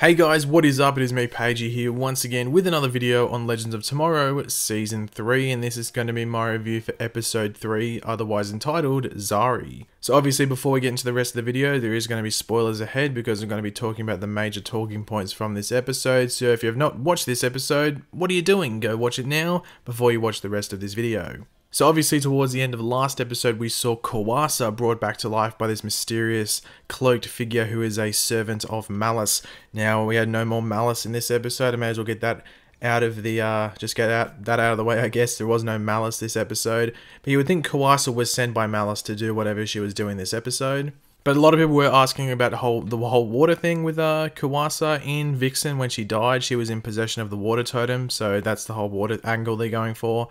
Hey guys, what is up? It is me, Pagey, here once again with another video on Legends of Tomorrow Season 3, and this is going to be my review for Episode 3, otherwise entitled Zari. So obviously before we get into the rest of the video, there is going to be spoilers ahead because I'm going to be talking about the major talking points from this episode, so if you have not watched this episode, what are you doing? Go watch it now before you watch the rest of this video. So obviously towards the end of the last episode we saw Kawasa brought back to life by this mysterious cloaked figure who is a servant of Malice. Now we had no more Malice in this episode. I may as well get that out of the that out of the way, I guess. There was no Malice this episode, but you would think Kawasa was sent by Malice to do whatever she was doing this episode. But a lot of people were asking about the whole water thing with Kawasa in Vixen. When she died, she was in possession of the water totem, so that's the whole water angle they're going for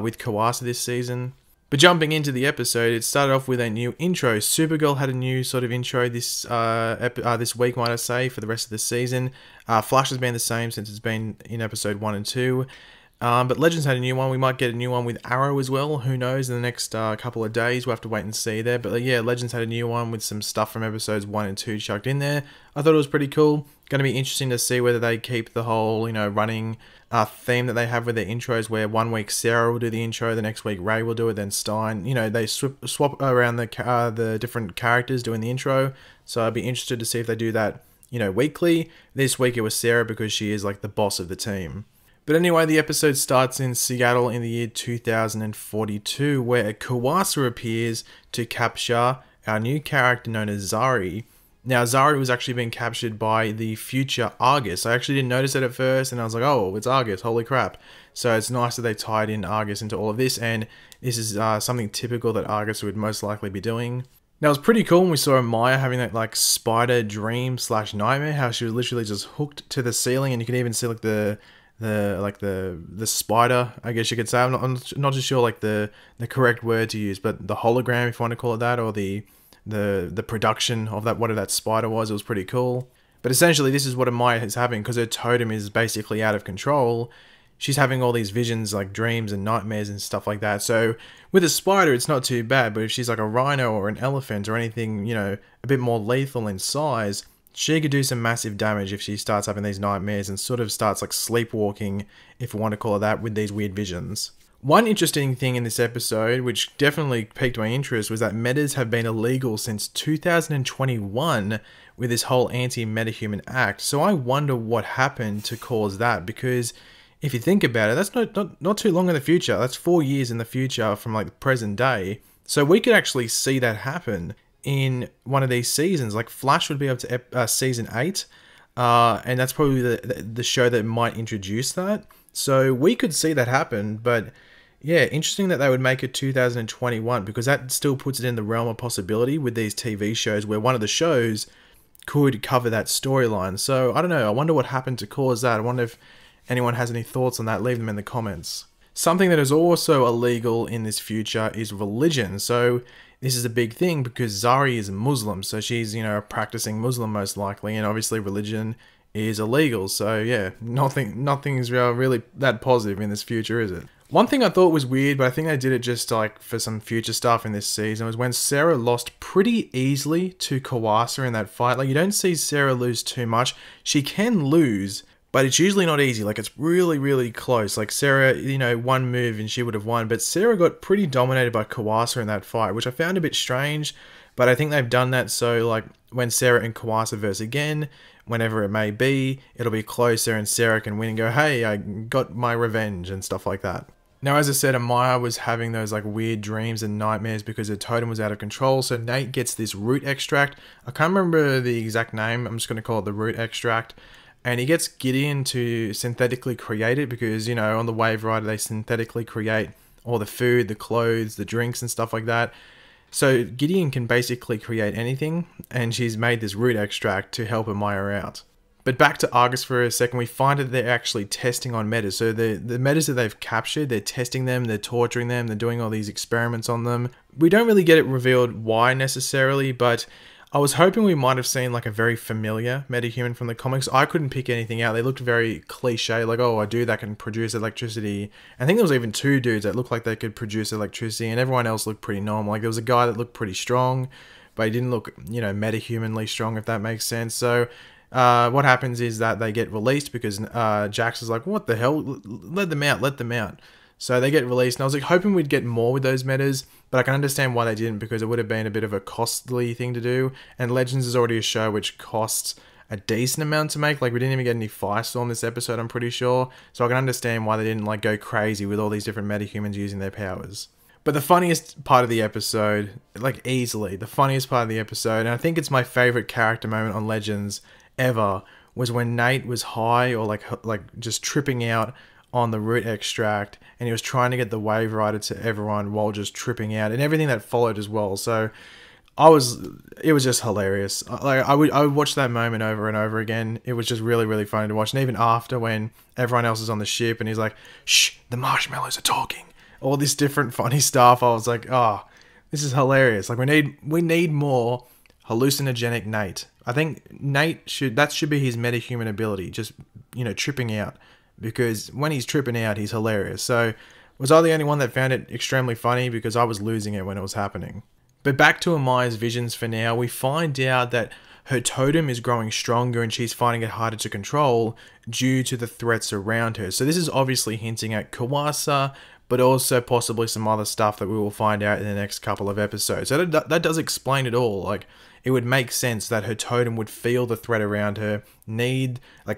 with Kawasa this season. But jumping into the episode, it started off with a new intro. Supergirl had a new sort of intro this week, might I say, for the rest of the season. Flash has been the same since it's been in episode 1 and 2. But Legends had a new one. We might get a new one with Arrow as well. Who knows? In the next couple of days, we'll have to wait and see there. But yeah, Legends had a new one with some stuff from episodes 1 and 2 chucked in there. I thought it was pretty cool. Going to be interesting to see whether they keep the whole, running theme that they have with their intros, where one week Sarah will do the intro, the next week Ray will do it, then Stein. They swap around the different characters doing the intro. So I'd be interested to see if they do that, weekly. This week it was Sarah because she is like the boss of the team. But anyway, the episode starts in Seattle in the year 2042, where Kawasa appears to capture our new character known as Zari. Now, Zari was actually being captured by the future Argus. I actually didn't notice it at first, and I was like, oh, it's Argus, holy crap. So it's nice that they tied in Argus into all of this, and this is something typical that Argus would most likely be doing. Now, it was pretty cool when we saw Maya having that spider dream / nightmare, how she was literally just hooked to the ceiling, and you can even see the spider, I guess you could say. I'm not too sure the correct word to use, but the hologram, if you want to call it that, or the production of that, whatever that spider was. It was pretty cool. But essentially this is what Amaya is having, because her totem is basically out of control. She's having all these visions, like dreams and nightmares and stuff like that. So with a spider it's not too bad, but if she's like a rhino or an elephant or anything, a bit more lethal in size, she could do some massive damage if she starts having these nightmares and sort of starts sleepwalking, if you want to call it that, with these weird visions. One interesting thing in this episode, which definitely piqued my interest, was that metas have been illegal since 2021 with this whole Anti-Metahuman Act. So I wonder what happened to cause that, because if you think about it, that's not too long in the future. That's 4 years in the future from the present day. So we could actually see that happen in one of these seasons. Flash would be up to season 8, and that's probably the show that might introduce that. So we could see that happen, but yeah, interesting that they would make it 2021, because that still puts it in the realm of possibility with these TV shows where one of the shows could cover that storyline. So I don't know, I wonder what happened to cause that. I wonder if anyone has any thoughts on that. Leave them in the comments. Something that is also illegal in this future is religion. So this is a big thing because Zari is a Muslim, so she's, a practicing Muslim most likely, and obviously religion is illegal. So yeah, nothing's really that positive in this future, is it? One thing I thought was weird, but I think they did it just for some future stuff in this season, was when Sarah lost pretty easily to Kawasa in that fight. You don't see Sarah lose too much. She can lose, but it's usually not easy. It's really, really close. Sarah, one move and she would have won. But Sarah got pretty dominated by Kawasa in that fight, which I found a bit strange. But I think they've done that so, when Sarah and Kawasa verse again, whenever it may be, it'll be closer and Sarah can win and go, hey, I got my revenge and stuff like that. Now, as I said, Amaya was having those weird dreams and nightmares because her totem was out of control. So Nate gets this root extract. I can't remember the exact name. I'm just going to call it the root extract. And he gets Gideon to synthetically create it because, on the Wave Rider, they synthetically create all the food, the clothes, the drinks and stuff like that. So Gideon can basically create anything, and she's made this root extract to help Amaya out. But back to Argus for a second, we find that they're actually testing on metas. So the metas that they've captured, they're testing them, they're torturing them, they're doing all these experiments on them. We don't really get it revealed why necessarily, but I was hoping we might have seen a very familiar metahuman from the comics. I couldn't pick anything out. They looked very cliche, oh, a dude that can produce electricity. I think there was even 2 dudes that looked like they could produce electricity, and everyone else looked pretty normal. There was a guy that looked pretty strong, but he didn't look, metahumanly strong, if that makes sense. So what happens is that they get released because Jax is like, what the hell? Let them out, let them out. So they get released, and I was like hoping we'd get more with those metas, but I can understand why they didn't, because it would have been a bit of a costly thing to do, and Legends is already a show which costs a decent amount to make. Like, we didn't even get any Firestorm this episode, I'm pretty sure, so I can understand why they didn't like go crazy with all these different metahumans using their powers. But the funniest part of the episode, like easily the funniest part of the episode, and I think it's my favorite character moment on Legends ever, was when Nate was high or like just tripping out on the root extract, and he was trying to get the Wave Rider to everyone while just tripping out, and everything that followed as well. So it was just hilarious. Like, I would watch that moment over and over again. It was just really, really funny to watch. And even after, when everyone else is on the ship and he's like, shh, the marshmallows are talking, all this different funny stuff, I was like, oh, this is hilarious. Like, we need more hallucinogenic Nate. I think that should be his metahuman ability, just, tripping out. Because when he's tripping out, he's hilarious. So, was I the only one that found it extremely funny? Because I was losing it when it was happening. But back to Amaya's visions for now, we find out that her totem is growing stronger and she's finding it harder to control due to the threats around her. So this is obviously hinting at Kawasa, but also possibly some other stuff that we will find out in the next couple of episodes. So that does explain it all. Like, it would make sense that her totem would feel the threat around her,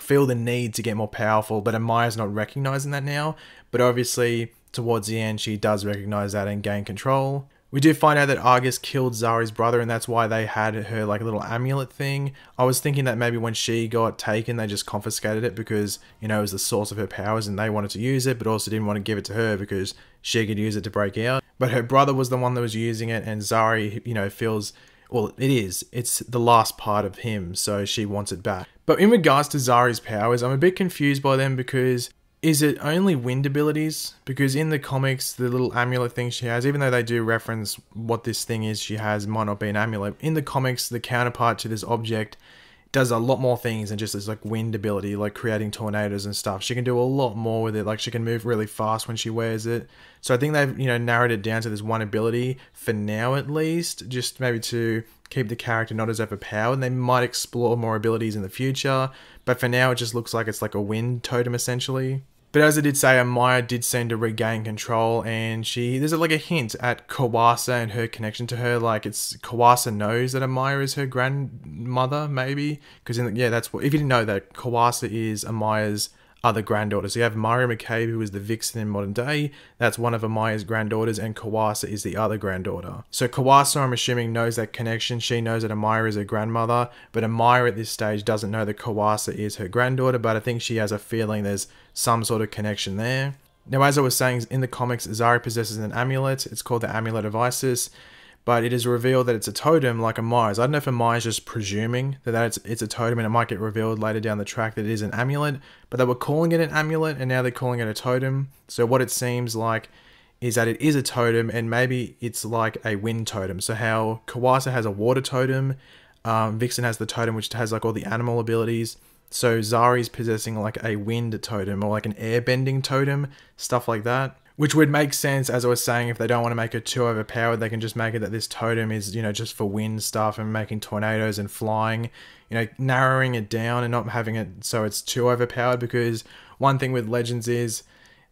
feel the need to get more powerful, but Amaya's not recognizing that now. But obviously, towards the end, she does recognize that and gain control. We do find out that Argus killed Zari's brother, and that's why they had her like little amulet thing. I was thinking that maybe when she got taken, they just confiscated it because, it was the source of her powers and they wanted to use it, but also didn't want to give it to her because she could use it to break out. But her brother was the one that was using it, and Zari, feels... Well, it's the last part of him, so she wants it back. But in regards to Zari's powers, I'm a bit confused by them, because is it only wind abilities? Because in the comics, the little amulet thing she has, even though they do reference what this thing is she has might not be an amulet, in the comics, the counterpart to this object does a lot more things than just this like wind ability, like creating tornadoes and stuff. She can do a lot more with it. Like, she can move really fast when she wears it. So I think they've, narrowed it down to this one ability for now, at least, just maybe to keep the character not as overpowered. They might explore more abilities in the future, but for now it just looks like it's like a wind totem essentially. But as I did say, Amaya did seem to regain control, and there's like a hint at Kawasa and her connection to her. Like, it's Kawasa knows that Amaya is her grandmother, maybe, because if you didn't know that, Kawasa is Amaya's other granddaughter. So you have Maria McCabe, who is the Vixen in modern day. That's one of Amaya's granddaughters, and Kawasa is the other granddaughter. So Kawasa, I'm assuming, knows that connection. She knows that Amaya is her grandmother, but Amaya at this stage doesn't know that Kawasa is her granddaughter, but I think she has a feeling there's some sort of connection there. Now, as I was saying, in the comics, Zari possesses an amulet. It's called the Amulet of Isis, but it is revealed that it's a totem like Amaya's. I don't know if Amaya's just presuming that it's a totem, and it might get revealed later down the track that it is an amulet, but they were calling it an amulet and now they're calling it a totem. So what it seems like is that it is a totem, and maybe it's like a wind totem. So how Kawasa has a water totem, Vixen has the totem which has like all the animal abilities. So Zari's possessing like a wind totem or like an airbending totem, stuff like that. Which would make sense, as I was saying, if they don't want to make it too overpowered, they can just make it that this totem is, just for wind stuff and making tornadoes and flying, narrowing it down and not having it so it's too overpowered. Because one thing with Legends is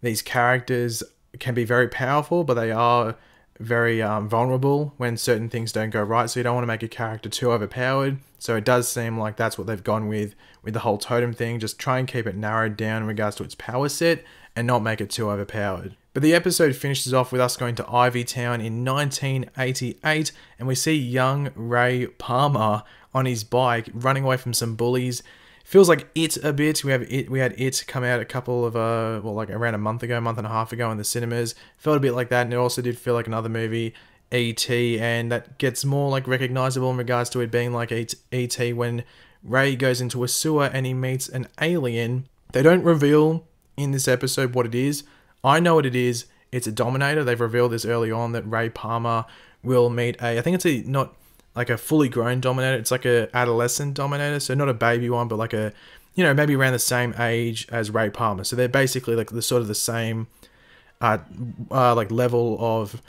these characters can be very powerful, but they are very vulnerable when certain things don't go right. So you don't want to make a character too overpowered. So it does seem like that's what they've gone with the whole totem thing. Just try and keep it narrowed down in regards to its power set and not make it too overpowered. But the episode finishes off with us going to Ivy Town in 1988, and we see young Ray Palmer on his bike running away from some bullies. Feels like It a bit. We had It come out a couple of around a month and a half ago in the cinemas. Felt a bit like that, and it also did feel like another movie, E.T., and that gets more like recognizable in regards to it being like E.T. when Ray goes into a sewer and he meets an alien. They don't reveal in this episode what it is. I know what it is. It's a Dominator. They've revealed this early on that Ray Palmer will meet I think it's not like a fully grown Dominator. It's like a adolescent Dominator. So not a baby one, but like a, maybe around the same age as Ray Palmer. So they're basically like the sort of the same like level of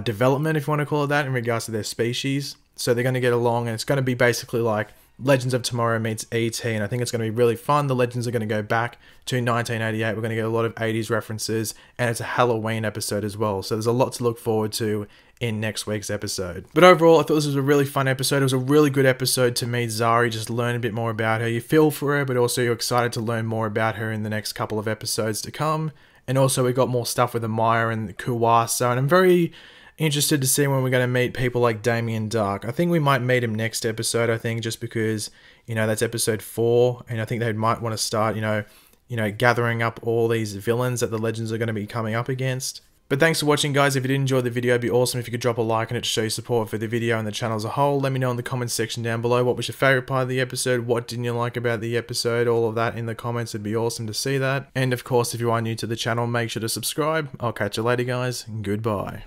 development, if you want to call it that, in regards to their species. So they're going to get along, and it's going to be basically like Legends of Tomorrow meets E.T., and I think it's going to be really fun. The Legends are going to go back to 1988. We're going to get a lot of 80s references, and it's a Halloween episode as well. So there's a lot to look forward to in next week's episode. But overall, I thought this was a really fun episode. It was a really good episode to meet Zari, just learn a bit more about her. You feel for her, but also you're excited to learn more about her in the next couple of episodes to come. And also we got more stuff with Amaya and Kuwasa, and I'm very interested to see when we're going to meet people like Damien Dark. I think we might meet him next episode, I think, just because, that's episode 4, and I think they might want to start, gathering up all these villains that the Legends are going to be coming up against. But thanks for watching, guys. If you did enjoy the video, it'd be awesome if you could drop a like on it to show your support for the video and the channel as a whole. Let me know in the comments section down below what was your favourite part of the episode, what didn't you like about the episode, all of that in the comments. It'd be awesome to see that. And of course, if you are new to the channel, make sure to subscribe. I'll catch you later, guys. Goodbye.